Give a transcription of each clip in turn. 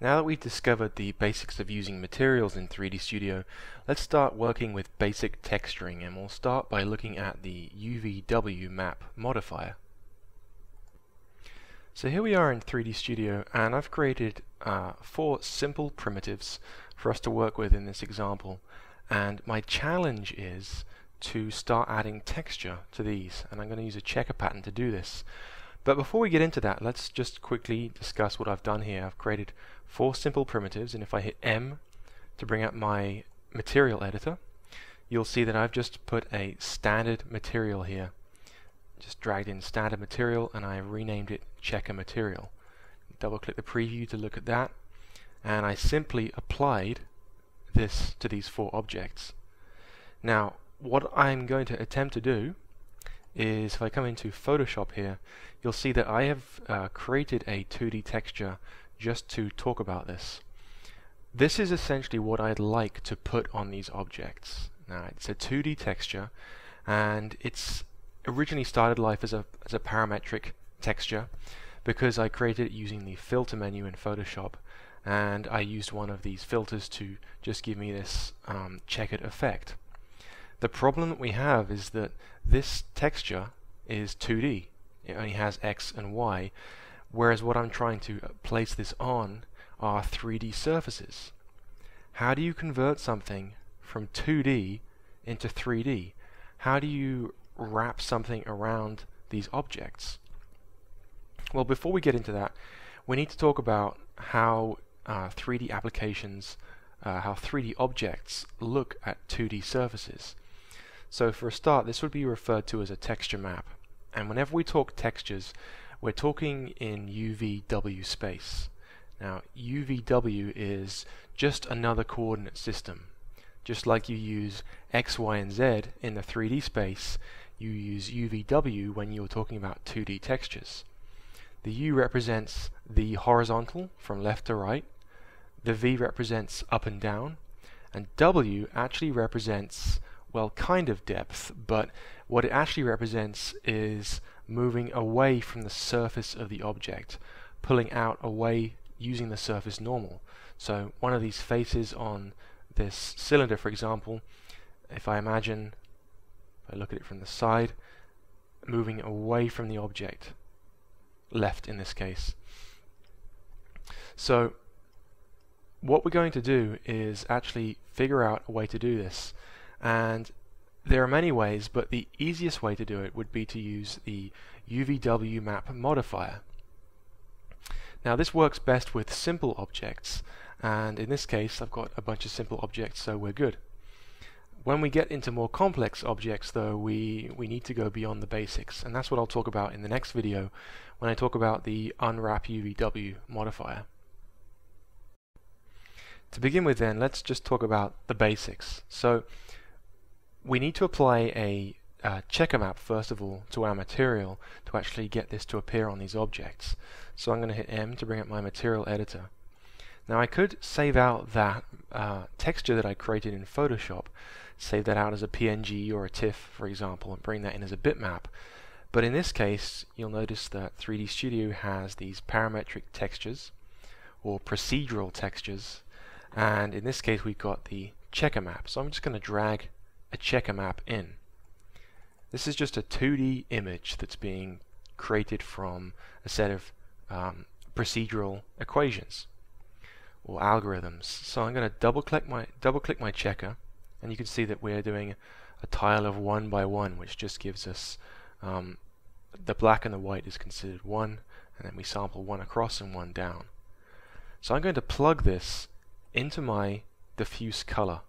Now that we've discovered the basics of using materials in 3D Studio, let's start working with basic texturing, and we'll start by looking at the Uvw Map Modifier. So here we are in 3D Studio, and I've created 4 simple primitives for us to work with in this example, and my challenge is to start adding texture to these, and I'm going to use a checker pattern to do this. But before we get into that, let's just quickly discuss what I've done here. I've created 4 simple primitives, and if I hit M to bring up my material editor, you'll see that I've just put a standard material here. Just dragged in standard material, and I renamed it checker material. Double click the preview to look at that, and I simply applied this to these 4 objects. Now what I'm going to attempt to do is, if I come into Photoshop here, you'll see that I have created a 2D texture just to talk about this. This is essentially what I'd like to put on these objects. Now it's a 2D texture, and it's originally started life as a parametric texture because I created it using the filter menu in Photoshop, and I used one of these filters to just give me this checkered effect. The problem that we have is that this texture is 2D. It only has X and Y, whereas what I'm trying to place this on are 3D surfaces. How do you convert something from 2D into 3D? How do you wrap something around these objects? Well, before we get into that, we need to talk about how 3D applications, how 3D objects look at 2D surfaces. So for a start, this would be referred to as a texture map. And whenever we talk textures, we're talking in UVW space. Now, UVW is just another coordinate system. Just like you use X, Y, and Z in the 3D space, you use UVW when you're talking about 2D textures. The U represents the horizontal from left to right, the V represents up and down, and W actually represents, well, kind of depth, but what it actually represents is moving away from the surface of the object, pulling out away using the surface normal. So one of these faces on this cylinder, for example, if I imagine, if I look at it from the side, moving away from the object, left in this case. So what we're going to do is actually figure out a way to do this, and there are many ways, but the easiest way to do it would be to use the Unwrap Map Modifier. Now this works best with simple objects, and in this case I've got a bunch of simple objects, so we're good. When we get into more complex objects though, we need to go beyond the basics, and that's what I'll talk about in the next video when I talk about the Unwrap Uvw modifier. To begin with then, let's just talk about the basics. So we need to apply a checker map first of all to our material to actually get this to appear on these objects. So I'm going to hit M to bring up my material editor. Now I could save out that texture that I created in Photoshop, save that out as a PNG or a TIFF, for example, and bring that in as a bitmap. But in this case, you'll notice that 3D Studio has these parametric textures, or procedural textures, and in this case we've got the checker map. So I'm just going to drag a checker map in. This is just a 2D image that's being created from a set of procedural equations or algorithms. So I'm going to double click my checker, and you can see that we're doing a tile of 1 by 1, which just gives us the black and the white is considered 1, and then we sample 1 across and 1 down. So I'm going to plug this into my diffuse color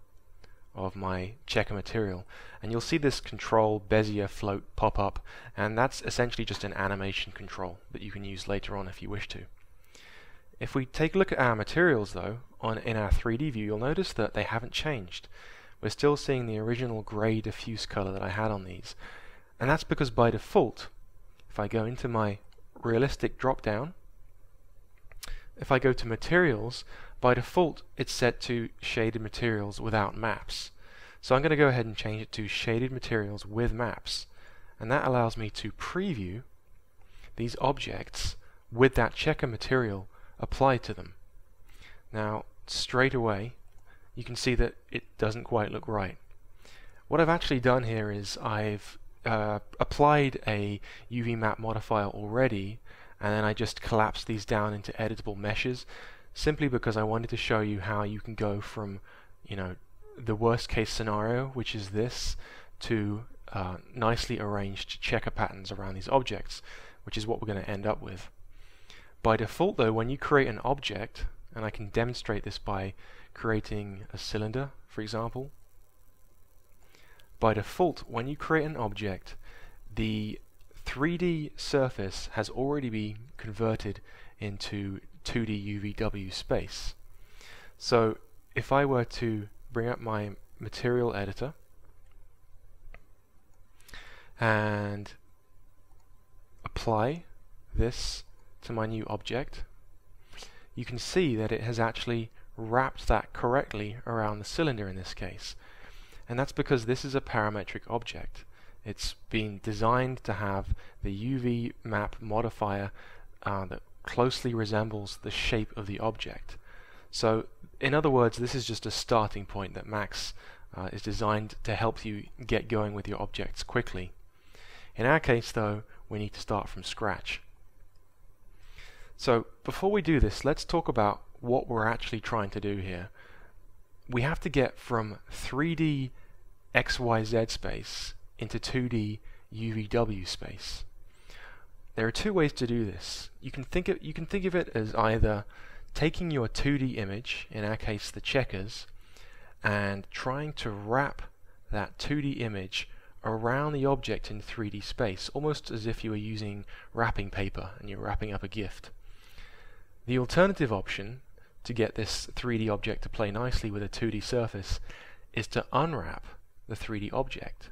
of my checker material, and you'll see this control Bezier float pop up, and that's essentially just an animation control that you can use later on if you wish to. If we take a look at our materials though, in our 3D view, you'll notice that they haven't changed. We're still seeing the original grey diffuse color that I had on these, and that's because by default, if I go into my realistic drop down, if I go to materials, by default it's set to shaded materials without maps. So I'm going to go ahead and change it to shaded materials with maps, and that allows me to preview these objects with that checker material applied to them. Now straight away you can see that it doesn't quite look right. What I've actually done here is I've applied a UV map modifier already, and then I just collapsed these down into editable meshes, simply because I wanted to show you how you can go from, the worst case scenario, which is this, to nicely arranged checker patterns around these objects, which is what we're going to end up with. By default though, when you create an object, and I can demonstrate this by creating a cylinder, for example. By default, when you create an object, the 3D surface has already been converted into 2D UVW space. So if I were to bring up my material editor and apply this to my new object, you can see that it has actually wrapped that correctly around the cylinder in this case. And that's because this is a parametric object. It's been designed to have the UV map modifier that closely resembles the shape of the object. So in other words, this is just a starting point that Max is designed to help you get going with your objects quickly. In our case though, we need to start from scratch. So before we do this, let's talk about what we're actually trying to do here. We have to get from 3D XYZ space into 2D UVW space. There are two ways to do this. You can think of it as either taking your 2D image, in our case the checkers, and trying to wrap that 2D image around the object in 3D space, almost as if you were using wrapping paper and you're wrapping up a gift. The alternative option to get this 3D object to play nicely with a 2D surface is to unwrap the 3D object.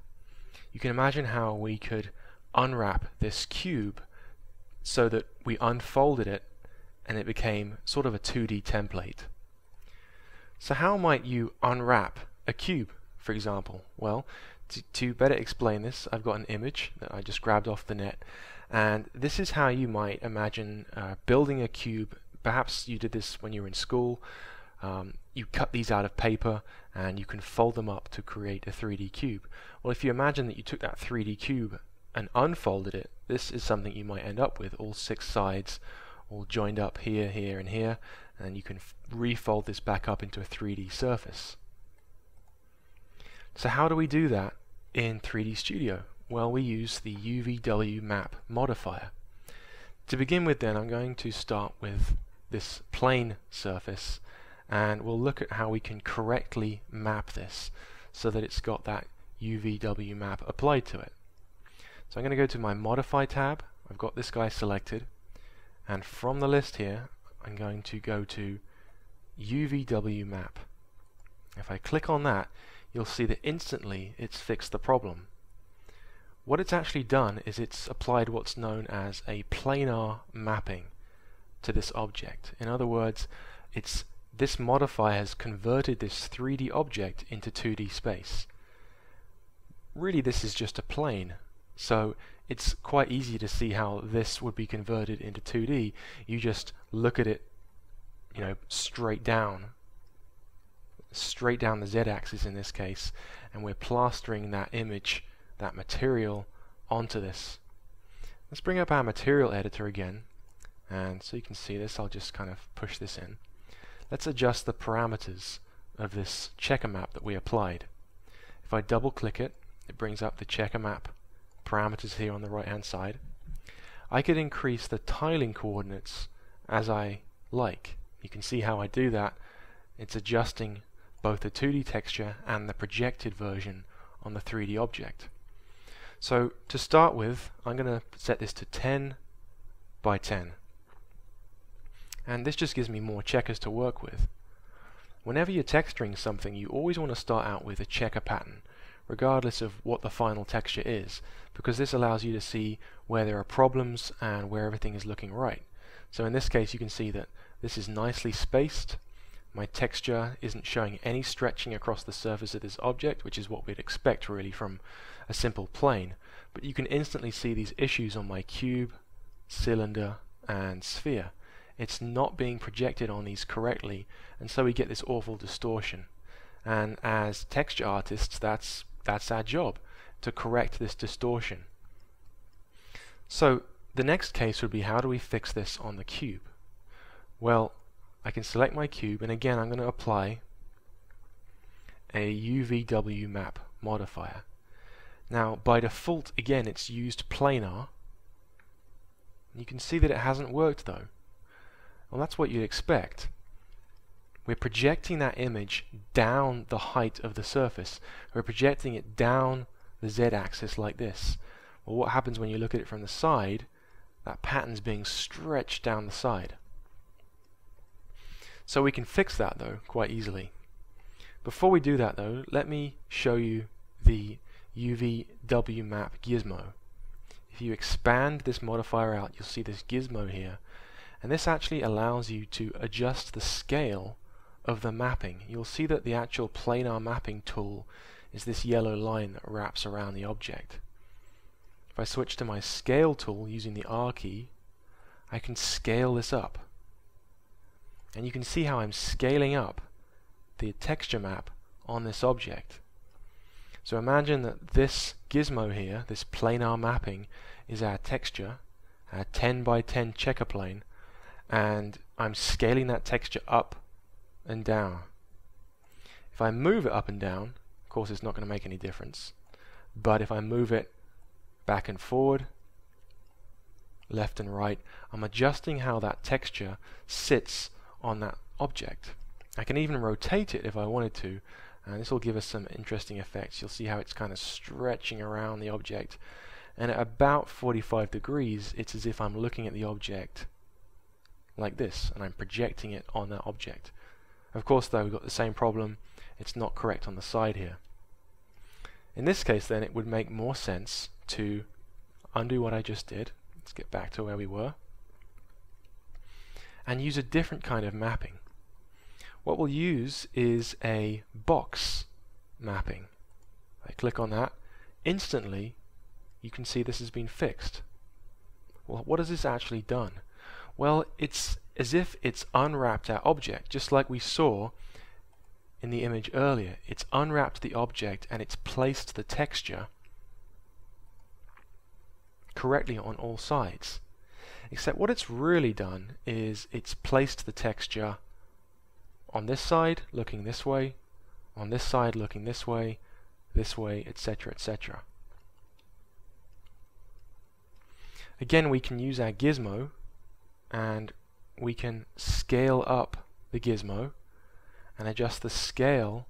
You can imagine how we could unwrap this cube so that we unfolded it and it became sort of a 2D template. So how might you unwrap a cube, for example? Well, to better explain this, I've got an image that I just grabbed off the net, and this is how you might imagine building a cube. Perhaps you did this when you were in school. You cut these out of paper and you can fold them up to create a 3D cube. Well, if you imagine that you took that 3D cube and unfolded it, this is something you might end up with, all 6 sides all joined up here, here and here, and you can refold this back up into a 3D surface. So how do we do that in 3D Studio? Well, we use the Uvw Map Modifier. To begin with then, I'm going to start with this plane surface, and we'll look at how we can correctly map this so that it's got that UVW map applied to it. So I'm going to go to my Modify tab. I've got this guy selected, and from the list here I'm going to go to UVW map. If I click on that, you'll see that instantly it's fixed the problem. What it's actually done is it's applied what's known as a planar mapping to this object. In other words, this modifier has converted this 3D object into 2D space. Really, this is just a plane, so it's quite easy to see how this would be converted into 2D. You just look at it, straight down the z-axis in this case, and we're plastering that image, that material, onto this. Let's bring up our material editor again, and so you can see this, I'll just kind of push this in. Let's adjust the parameters of this checker map that we applied. If I double click it, it brings up the checker map parameters here on the right hand side. I could increase the tiling coordinates as I like. You can see how I do that. It's adjusting both the 2D texture and the projected version on the 3D object. So to start with, I'm going to set this to 10 by 10. And this just gives me more checkers to work with. Whenever you're texturing something, you always want to start out with a checker pattern, regardless of what the final texture is, because this allows you to see where there are problems and where everything is looking right. So in this case, you can see that this is nicely spaced. My texture isn't showing any stretching across the surface of this object, which is what we'd expect really from a simple plane. But you can instantly see these issues on my cube, cylinder, and sphere. it's not being projected on these correctly, and so we get this awful distortion. And as texture artists, that's our job, to correct this distortion. So the next case would be, how do we fix this on the cube? Well, I can select my cube, and again I'm going to apply a Uvw Map Modifier. Now by default, again, it's used planar. You can see that it hasn't worked though. Well, that's what you'd expect. We're projecting that image down the height of the surface. We're projecting it down the z-axis like this. Well, what happens when you look at it from the side? That pattern's being stretched down the side. So we can fix that though quite easily. Before we do that though, let me show you the Uvw Map gizmo. If you expand this modifier out, you'll see this gizmo here, and this actually allows you to adjust the scale of the mapping. You'll see that the actual planar mapping tool is this yellow line that wraps around the object. If I switch to my scale tool using the R key, I can scale this up. And you can see how I'm scaling up the texture map on this object. So imagine that this gizmo here, this planar mapping, is our texture, our 10 by 10 checker plane, and I'm scaling that texture up and down. If I move it up and down, of course it's not going to make any difference, but if I move it back and forward, left and right, I'm adjusting how that texture sits on that object. I can even rotate it if I wanted to, and this will give us some interesting effects. You'll see how it's kind of stretching around the object, and at about 45 degrees it's as if I'm looking at the object like this, and I'm projecting it on that object. Of course though, we've got the same problem, it's not correct on the side here. In this case then, it would make more sense to undo what I just did. Let's get back to where we were, and use a different kind of mapping. What we'll use is a box mapping. I click on that, instantly you can see this has been fixed. Well, what has this actually done? Well, it's as if it's unwrapped our object, just like we saw in the image earlier. It's unwrapped the object and it's placed the texture correctly on all sides. Except what it's really done is it's placed the texture on this side looking this way, on this side looking this way, etc., etc. Again, we can use our gizmo and we can scale up the gizmo and adjust the scale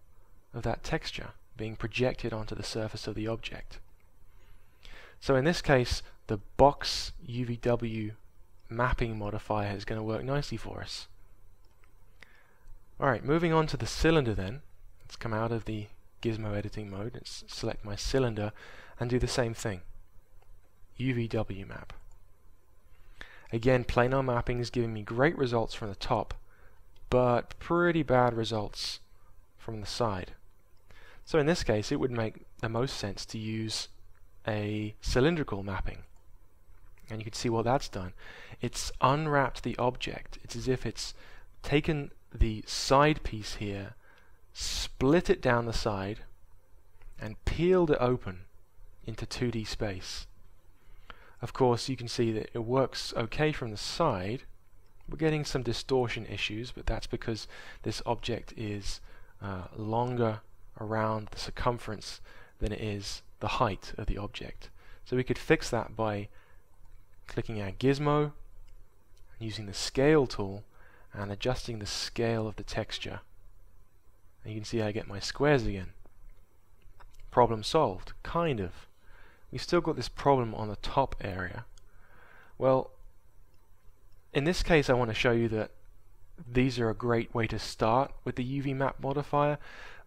of that texture being projected onto the surface of the object. So in this case, the box Uvw mapping modifier is going to work nicely for us. Alright, moving on to the cylinder then. Let's come out of the gizmo editing mode, let's select my cylinder and do the same thing. Uvw map. Again, planar mapping is giving me great results from the top, but pretty bad results from the side. So in this case, it would make the most sense to use a cylindrical mapping. And you can see what that's done. It's unwrapped the object. It's as if it's taken the side piece here, split it down the side, and peeled it open into 2D space. Of course, you can see that it works okay from the side. We're getting some distortion issues, but that's because this object is longer around the circumference than it is the height of the object. So we could fix that by clicking our gizmo, using the scale tool, and adjusting the scale of the texture. And you can see I get my squares again. Problem solved, kind of. We've still got this problem on the top area. Well, in this case I want to show you that these are a great way to start with the UV map modifier,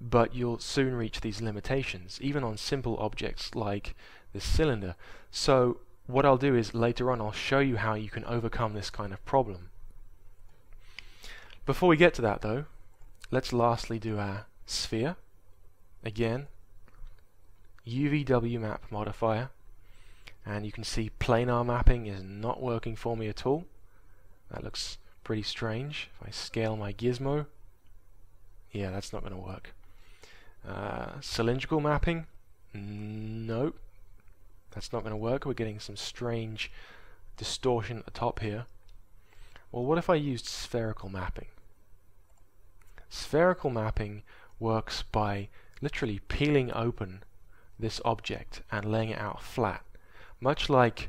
but you'll soon reach these limitations, even on simple objects like this cylinder. So what I'll do is later on I'll show you how you can overcome this kind of problem. Before we get to that though, let's lastly do our sphere. Again, Uvw Map Modifier, and you can see planar mapping is not working for me at all. That looks pretty pretty strange. If I scale my gizmo, yeah, that's not going to work. Cylindrical mapping, nope, that's not going to work. We're getting some strange distortion at the top here. Well, what if I used spherical mapping? Spherical mapping works by literally peeling open this object and laying it out flat, much like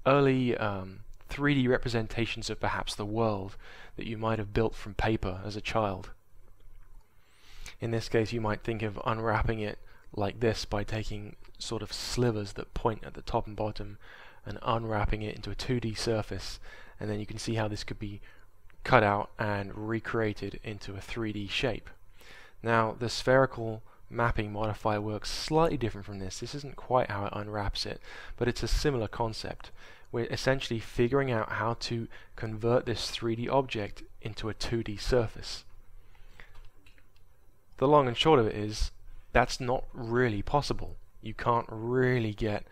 early 3D representations of perhaps the world that you might have built from paper as a child. In this case, you might think of unwrapping it like this by taking sort of slivers that point at the top and bottom and unwrapping it into a 2D surface, and then you can see how this could be cut out and recreated into a 3D shape. Now, the spherical mapping modifier works slightly different from this. This isn't quite how it unwraps it, but it's a similar concept. We're essentially figuring out how to convert this 3D object into a 2D surface. The long and short of it is, that's not really possible. You can't really get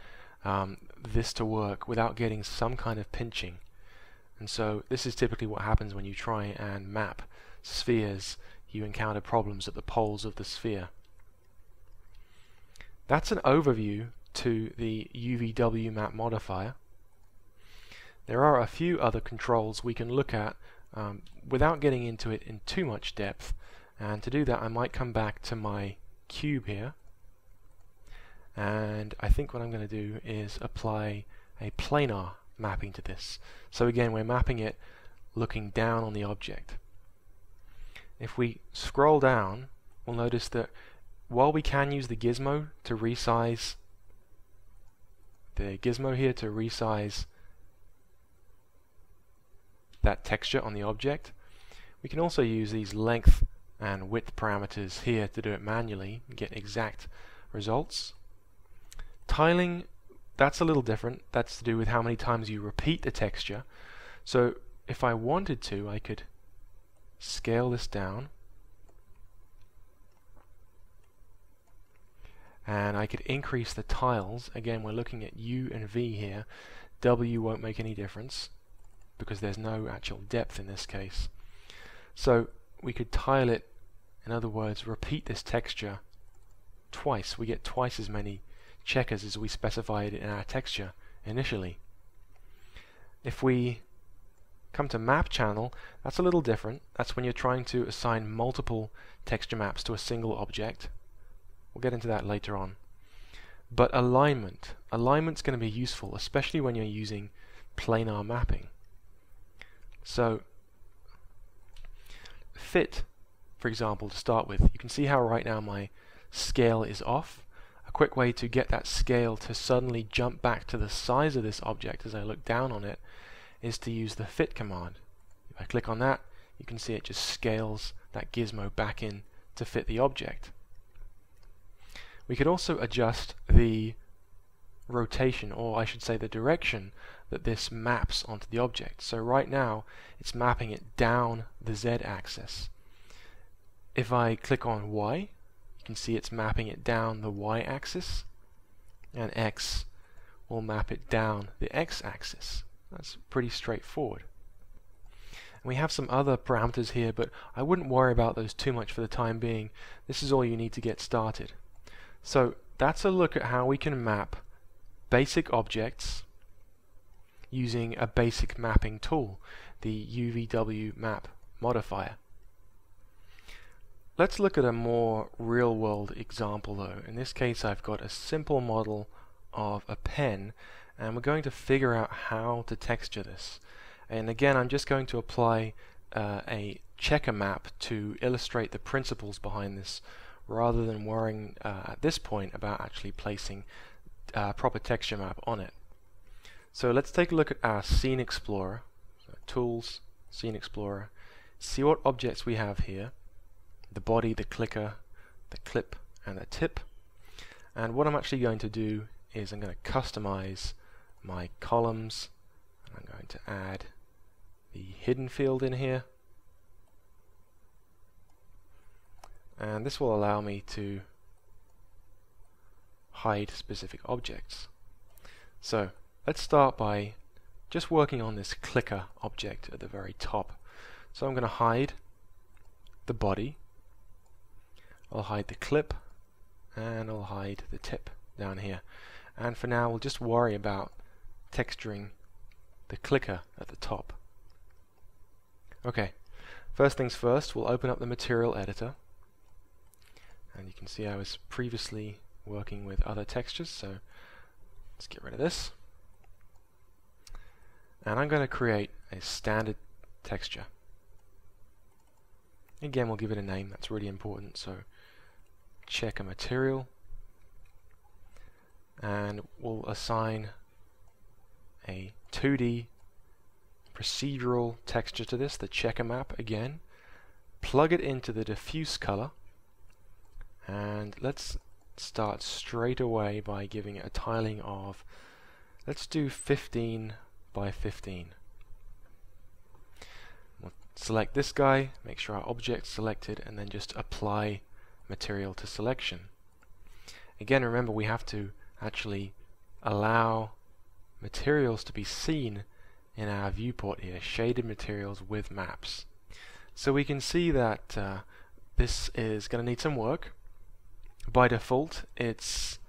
this to work without getting some kind of pinching. And so this is typically what happens when you try and map spheres. You encounter problems at the poles of the sphere. That's an overview to the Uvw Map Modifier. There are a few other controls we can look at without getting into it in too much depth, and to do that I might come back to my cube here, and I think what I'm going to do is apply a planar mapping to this. So again, we're mapping it looking down on the object. If we scroll down, we'll notice that while we can use the gizmo to resize that texture on the object, we can also use these length and width parameters here to do it manually and get exact results. Tiling, that's a little different. That's to do with how many times you repeat the texture. So if I wanted to, I could scale this down, and I could increase the tiles. Again, we're looking at U and V here. W won't make any difference because there's no actual depth in this case. So we could tile it, in other words, repeat this texture twice. We get twice as many checkers as we specified in our texture initially. If we come to map channel, that's a little different. That's when you're trying to assign multiple texture maps to a single object. We'll get into that later on. But alignment's going to be useful, especially when you're using planar mapping. So fit, for example, to start with, you can see how right now my scale is off. A quick way to get that scale to suddenly jump back to the size of this object as I look down on it is to use the fit command. If I click on that, you can see it just scales that gizmo back in to fit the object. We could also adjust the rotation, or I should say the direction, that this maps onto the object. So right now it's mapping it down the z-axis. If I click on Y, you can see it's mapping it down the y-axis, and X will map it down the x-axis. That's pretty straightforward. And we have some other parameters here, but I wouldn't worry about those too much for the time being. This is all you need to get started. So that's a look at how we can map basic objects using a basic mapping tool, the Uvw Map Modifier. Let's look at a more real-world example though. In this case I've got a simple model of a pen, and we're going to figure out how to texture this. And again, I'm just going to apply a checker map to illustrate the principles behind this, rather than worrying at this point about actually placing a proper texture map on it. So let's take a look at our Scene Explorer. So Tools, Scene Explorer. See what objects we have here. The body, the clicker, the clip, and the tip. And what I'm actually going to do is I'm going to customize my columns. And I'm going to add the hidden field in here. And this will allow me to hide specific objects. So let's start by just working on this clicker object at the very top. So I'm going to hide the body, I'll hide the clip, and I'll hide the tip down here. And for now we'll just worry about texturing the clicker at the top. Okay, first things first, we'll open up the material editor, and you can see I was previously working with other textures, so let's get rid of this. And I'm going to create a standard texture. Again, we'll give it a name, that's really important, so check a material, and we'll assign a 2D procedural texture to this, the checker map again, plug it into the diffuse color, and let's start straight away by giving it a tiling of, let's do 15 by 15. We'll select this guy, make sure our object's selected, and then just apply material to selection. Again, remember we have to actually allow materials to be seen in our viewport here, shaded materials with maps. So we can see that this is going to need some work. By default it's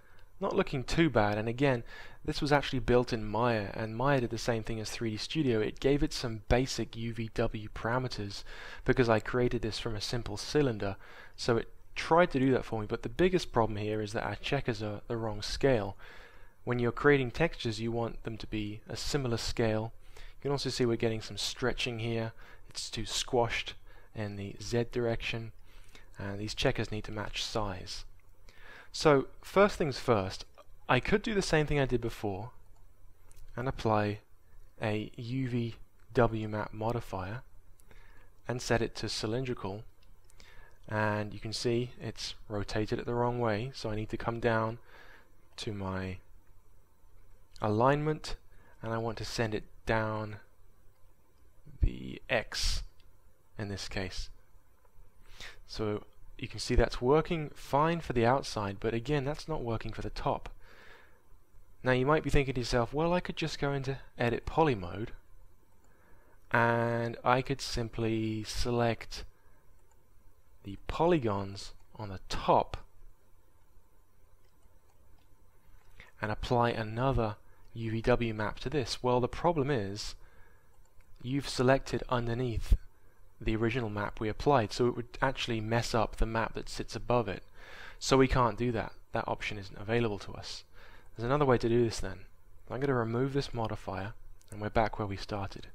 not looking too bad, and again this was actually built in Maya, and Maya did the same thing as 3D Studio. It gave it some basic UVW parameters because I created this from a simple cylinder, so it tried to do that for me, but the biggest problem here is that our checkers are the wrong scale. When you're creating textures you want them to be a similar scale. You can also see we're getting some stretching here, it's too squashed in the Z direction, and these checkers need to match size. So first things first, I could do the same thing I did before and apply a UVW Map Modifier and set it to cylindrical, and you can see it's rotated it the wrong way, so I need to come down to my alignment and I want to send it down the X in this case. So you can see that's working fine for the outside, but again that's not working for the top. Now you might be thinking to yourself, well, I could just go into edit poly mode and I could simply select the polygons on the top and apply another UVW map to this. Well, the problem is you've selected underneath the original map we applied, so it would actually mess up the map that sits above it. So we can't do that. That option isn't available to us. There's another way to do this then. I'm going to remove this modifier and we're back where we started.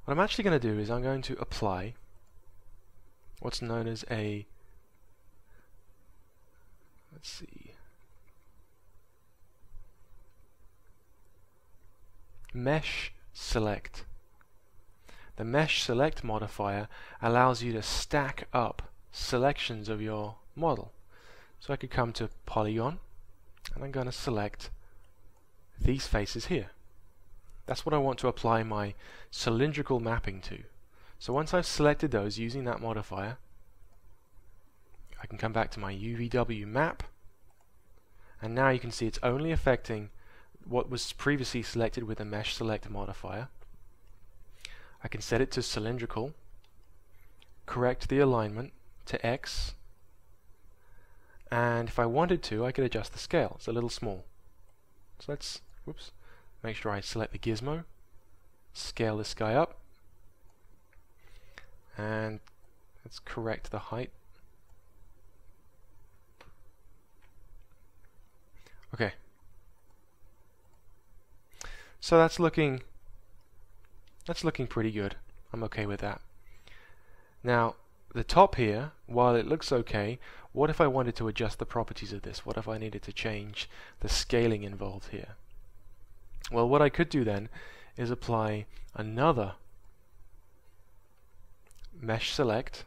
What I'm actually going to do is I'm going to apply what's known as a, let's see, mesh select. The mesh select modifier allows you to stack up selections of your model. So I could come to polygon and I'm going to select these faces here. That's what I want to apply my cylindrical mapping to. So once I've selected those using that modifier, I can come back to my UVW map, and now you can see it's only affecting what was previously selected with the mesh select modifier. I can set it to cylindrical, correct the alignment to X, and if I wanted to I could adjust the scale. It's a little small. So let's make sure I select the gizmo, scale this guy up, and let's correct the height. Okay. So that's looking pretty good. I'm okay with that. Now the top here, while it looks okay, what if I wanted to adjust the properties of this? What if I needed to change the scaling involved here? Well, what I could do then is apply another mesh select,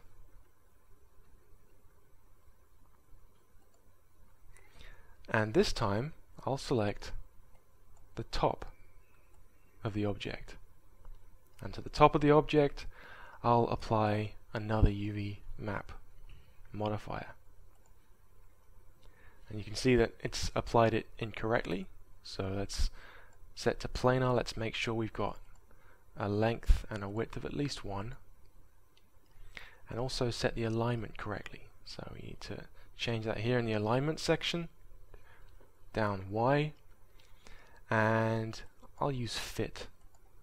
and this time I'll select the top of the object, and to the top of the object I'll apply another UV map modifier, and you can see that it's applied it incorrectly, so let's set to planar. Let's make sure we've got a length and a width of at least 1, and also set the alignment correctly. So we need to change that here in the alignment section, down Y, and I'll use fit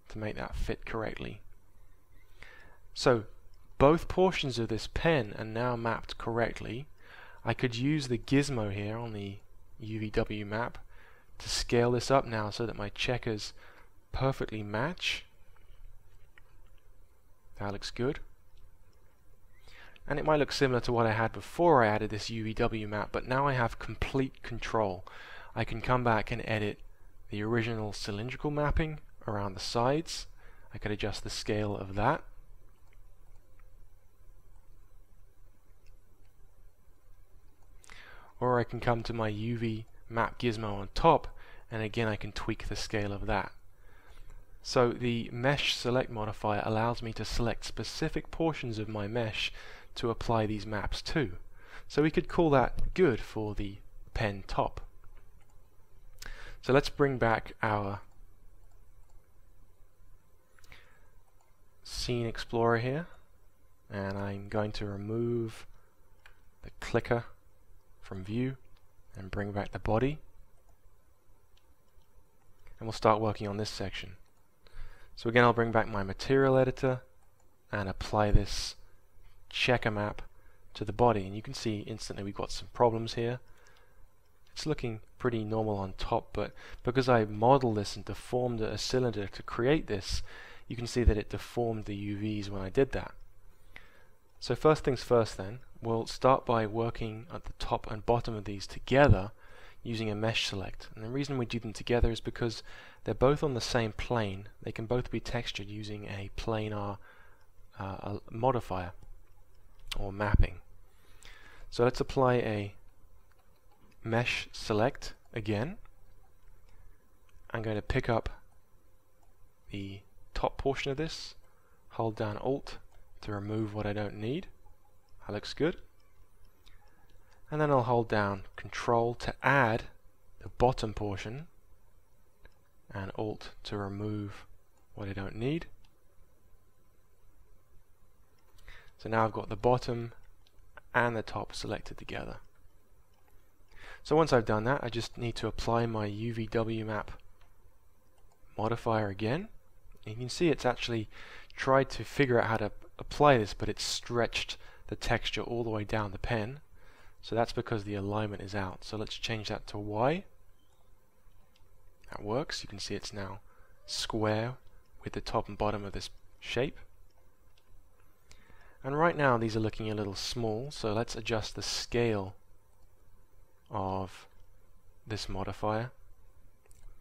to make that fit correctly. So both portions of this pen are now mapped correctly. I could use the gizmo here on the UVW map to scale this up now so that my checkers perfectly match. That looks good. And it might look similar to what I had before I added this UVW map, but now I have complete control. I can come back and edit the original cylindrical mapping around the sides. I could adjust the scale of that. Or I can come to my UV map gizmo on top, and again I can tweak the scale of that. So the mesh select modifier allows me to select specific portions of my mesh to apply these maps to. So we could call that good for the pen top. So let's bring back our Scene Explorer here, and I'm going to remove the clicker from view and bring back the body, and we'll start working on this section. So again, I'll bring back my material editor and apply this checker map to the body, and you can see instantly we've got some problems here. It's looking pretty normal on top, but because I modeled this and deformed a cylinder to create this, you can see that it deformed the UVs when I did that. So first things first then, we'll start by working at the top and bottom of these together using a mesh select. And the reason we do them together is because they're both on the same plane. They can both be textured using a planar modifier or mapping. So let's apply a mesh select again. I'm going to pick up the top portion of this, hold down Alt to remove what I don't need. That looks good. And then I'll hold down Control to add the bottom portion and Alt to remove what I don't need. So now I've got the bottom and the top selected together. So once I've done that, I just need to apply my UVW Map Modifier again. You can see it's actually tried to figure out how to apply this, but it's stretched the texture all the way down the pen. So that's because the alignment is out. So let's change that to Y. That works. You can see it's now square with the top and bottom of this shape. And right now these are looking a little small, so let's adjust the scale of this modifier.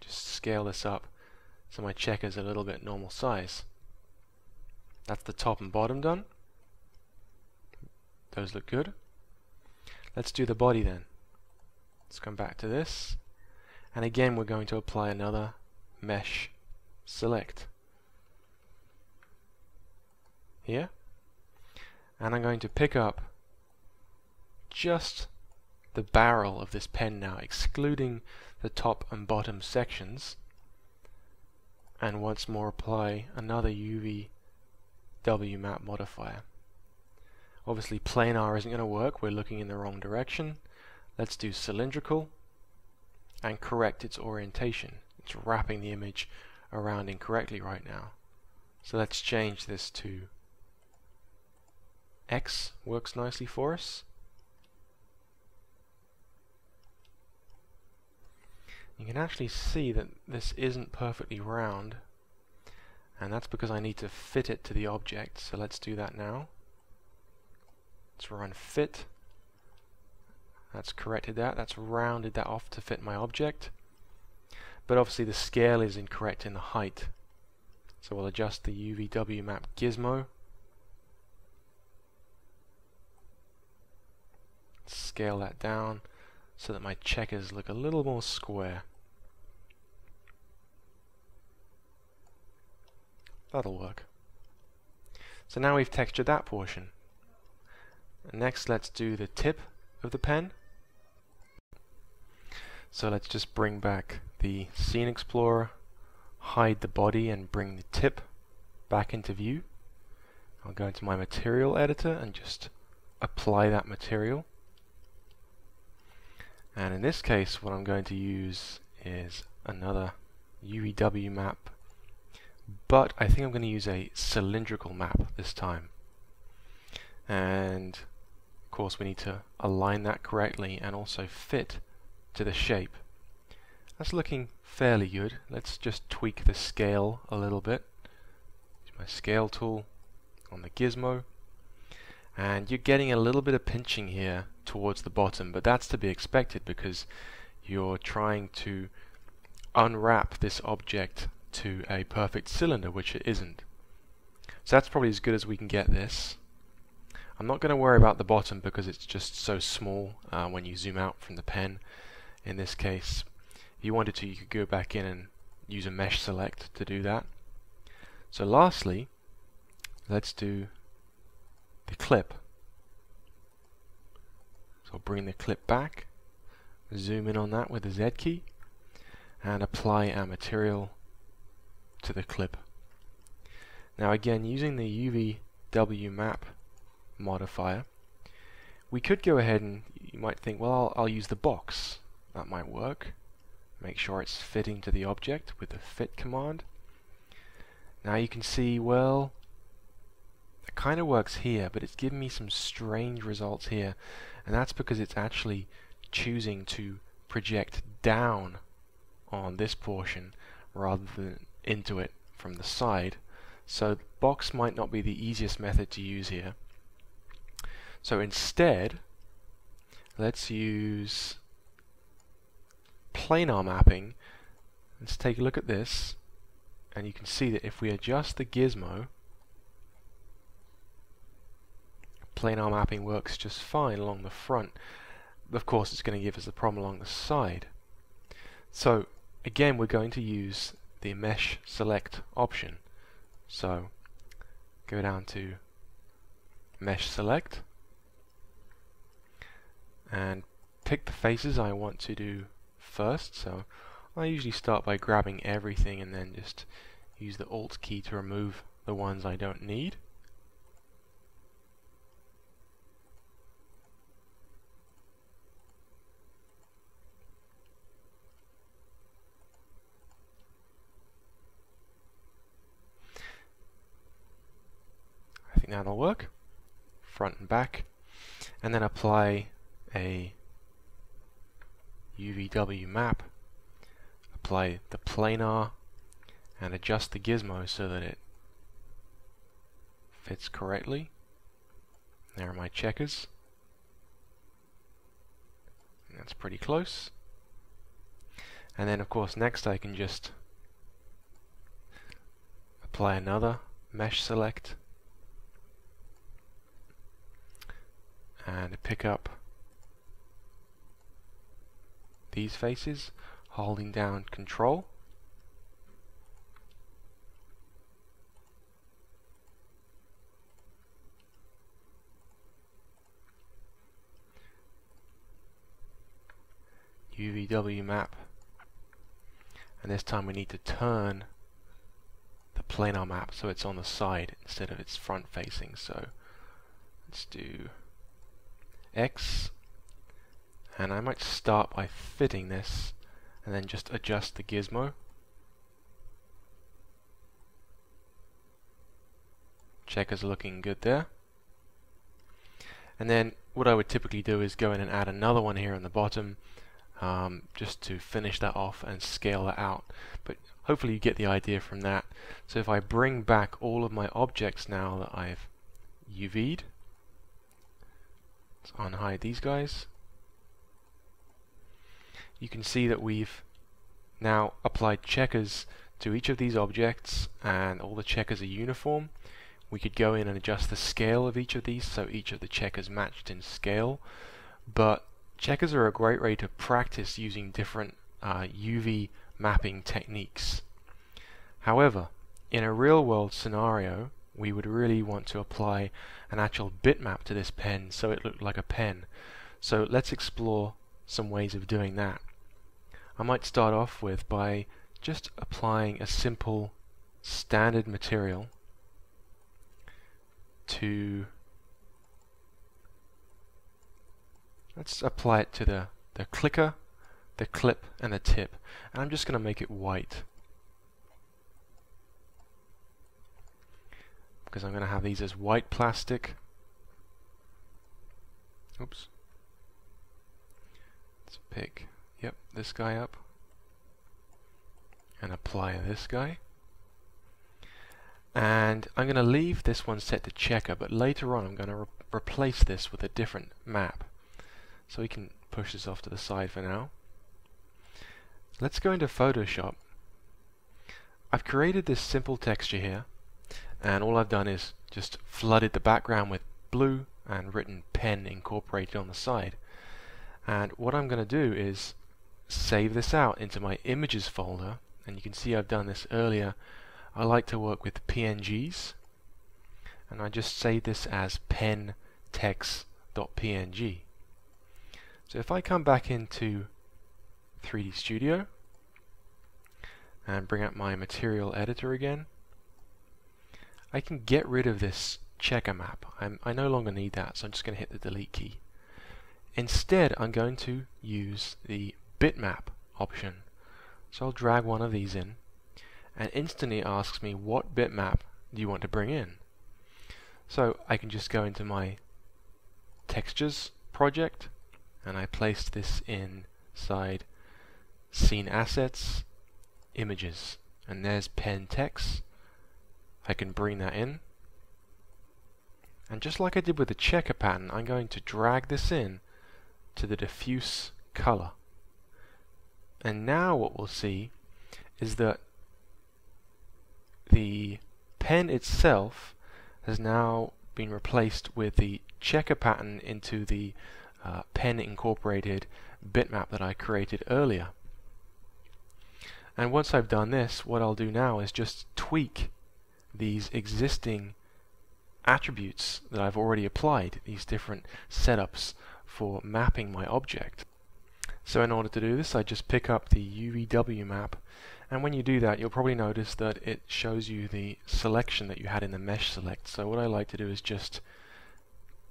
Just scale this up so my checker's a little bit normal size. That's the top and bottom done. Those look good. Let's do the body then. Let's come back to this, and again we're going to apply another mesh select here, and I'm going to pick up just the barrel of this pen now, excluding the top and bottom sections, and once more apply another UVW Map Modifier. Obviously planar isn't going to work, we're looking in the wrong direction. Let's do cylindrical and correct its orientation. It's wrapping the image around incorrectly right now. So let's change this to X, works nicely for us. You can actually see that this isn't perfectly round, and that's because I need to fit it to the object. So let's do that now. Let's run fit. That's corrected that. That's rounded that off to fit my object. But obviously the scale is incorrect in the height. So we'll adjust the UVW map gizmo. Scale that down so that my checkers look a little more square. That'll work. So now we've textured that portion. Next, let's do the tip of the pen. So let's just bring back the Scene Explorer, hide the body and bring the tip back into view. I'll go into my material editor and just apply that material. And in this case, what I'm going to use is another UVW map, but I think I'm going to use a cylindrical map this time. And of course we need to align that correctly and also fit to the shape. That's looking fairly good. Let's just tweak the scale a little bit. Use my scale tool on the gizmo, and you're getting a little bit of pinching here towards the bottom, but that's to be expected because you're trying to unwrap this object to a perfect cylinder, which it isn't. So that's probably as good as we can get this. I'm not going to worry about the bottom because it's just so small when you zoom out from the pen. In this case, if you wanted to, you could go back in and use a mesh select to do that. So lastly, let's do the clip. So I'll bring the clip back, zoom in on that with the Z key, and apply our material to the clip. Now again, using the UVW Map Modifier, we could go ahead and you might think, well, I'll use the box. That might work. Make sure it's fitting to the object with the fit command. Now you can see, well, it kind of works here, but it's giving me some strange results here, and that's because it's actually choosing to project down on this portion rather than into it from the side. So the box might not be the easiest method to use here. So instead, let's use planar mapping. Let's take a look at this, and you can see that if we adjust the gizmo, planar mapping works just fine along the front. Of course, it's going to give us a problem along the side. So again, we're going to use the mesh select option. So go down to mesh select and pick the faces I want to do first. So I usually start by grabbing everything and then just use the Alt key to remove the ones I don't need. I think that'll work. Front and back. And then apply a UVW map. Apply the planar and adjust the gizmo so that it fits correctly. There are my checkers. And that's pretty close. And then of course next I can just apply another mesh select and pick up these faces, holding down Control. UVW map, and this time we need to turn the planar map so it's on the side instead of it's front facing. So let's do X, and I might start by fitting this and then just adjust the gizmo. Checkers are looking good there. And then what I would typically do is go in and add another one here on the bottom, just to finish that off and scale that out. But hopefully you get the idea from that. So if I bring back all of my objects now that I've UV'd, let's unhide these guys. You can see that we've now applied checkers to each of these objects, and all the checkers are uniform. We could go in and adjust the scale of each of these so each of the checkers matched in scale, but checkers are a great way to practice using different UV mapping techniques. However, in a real-world scenario, we would really want to apply an actual bitmap to this pen so it looked like a pen. So let's explore some ways of doing that. I might start off with by just applying a simple standard material to, let's apply it to the clicker, the clip, and the tip, and I'm just going to make it white because I'm going to have these as white plastic. Oops. Let's pick, yep, this guy up and apply this guy. And I'm going to leave this one set to checker, but later on I'm going to replace this with a different map. So we can push this off to the side for now. Let's go into Photoshop. I've created this simple texture here, and all I've done is just flooded the background with blue and written pen incorporated on the side. And what I'm going to do is save this out into my images folder, and you can see I've done this earlier. I like to work with PNGs, and I just save this as pen text.png. So if I come back into 3D Studio and bring up my material editor again, I can get rid of this checker map. I no longer need that, so I'm just going to hit the delete key. Instead, I'm going to use the Bitmap option. So I'll drag one of these in, and instantly asks me what bitmap do you want to bring in. So I can just go into my textures project, and I placed this inside scene assets, images, and there's pen text. I can bring that in, and just like I did with the checker pattern, I'm going to drag this in to the diffuse color. And now what we'll see is that the pen itself has now been replaced with the checker pattern into the pen incorporated bitmap that I created earlier. And once I've done this, what I'll do now is just tweak these existing attributes that I've already applied, these different setups for mapping my object. So in order to do this, I just pick up the UVW map, and when you do that, you'll probably notice that it shows you the selection that you had in the mesh select. So what I like to do is just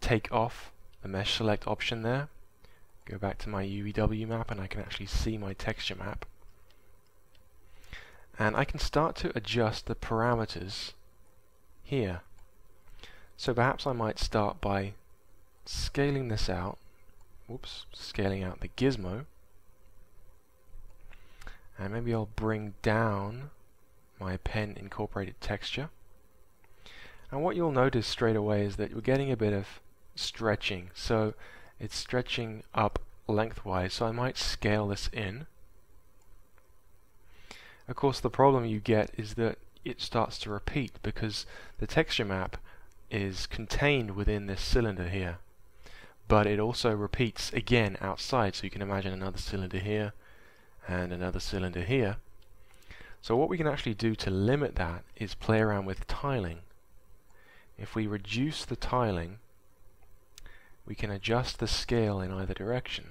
take off the mesh select option there, go back to my UVW map, and I can actually see my texture map. And I can start to adjust the parameters here. So perhaps I might start by scaling this out. Whoops, scaling out the gizmo. And maybe I'll bring down my pen incorporated texture. And what you'll notice straight away is that we're getting a bit of stretching. So it's stretching up lengthwise, so I might scale this in. Of course, the problem you get is that it starts to repeat because the texture map is contained within this cylinder here, but it also repeats again outside, so you can imagine another cylinder here and another cylinder here. So what we can actually do to limit that is play around with tiling. If we reduce the tiling, we can adjust the scale in either direction.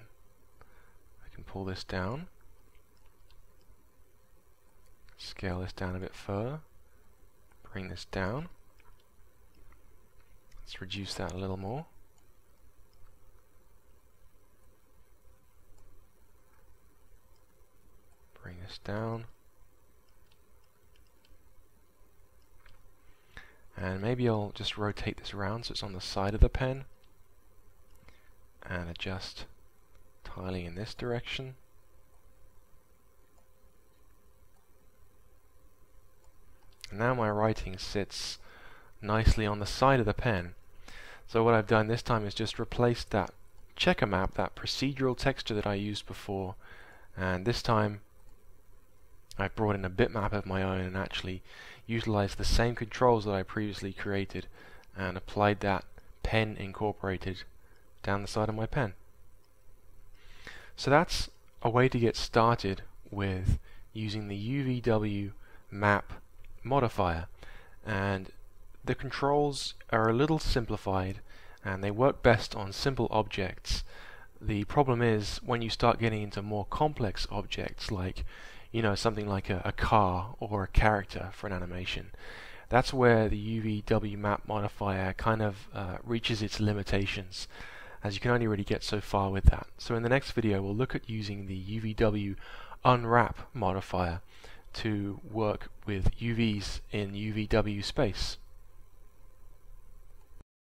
I can pull this down, scale this down a bit further, bring this down. Let's reduce that a little more. Bring this down. And maybe I'll just rotate this around so it's on the side of the pen. And adjust tiling in this direction. And now my writing sits nicely on the side of the pen. So what I've done this time is just replace that checker map, that procedural texture that I used before, and this time I brought in a bitmap of my own and actually utilized the same controls that I previously created and applied that pen incorporated down the side of my pen. So that's a way to get started with using the UVW Map Modifier, and the controls are a little simplified and they work best on simple objects. The problem is when you start getting into more complex objects like you know, something like a car or a character for an animation. That's where the UVW Map Modifier kind of reaches its limitations, as you can only really get so far with that. So in the next video we'll look at using the UVW Unwrap modifier to work with UVs in UVW space.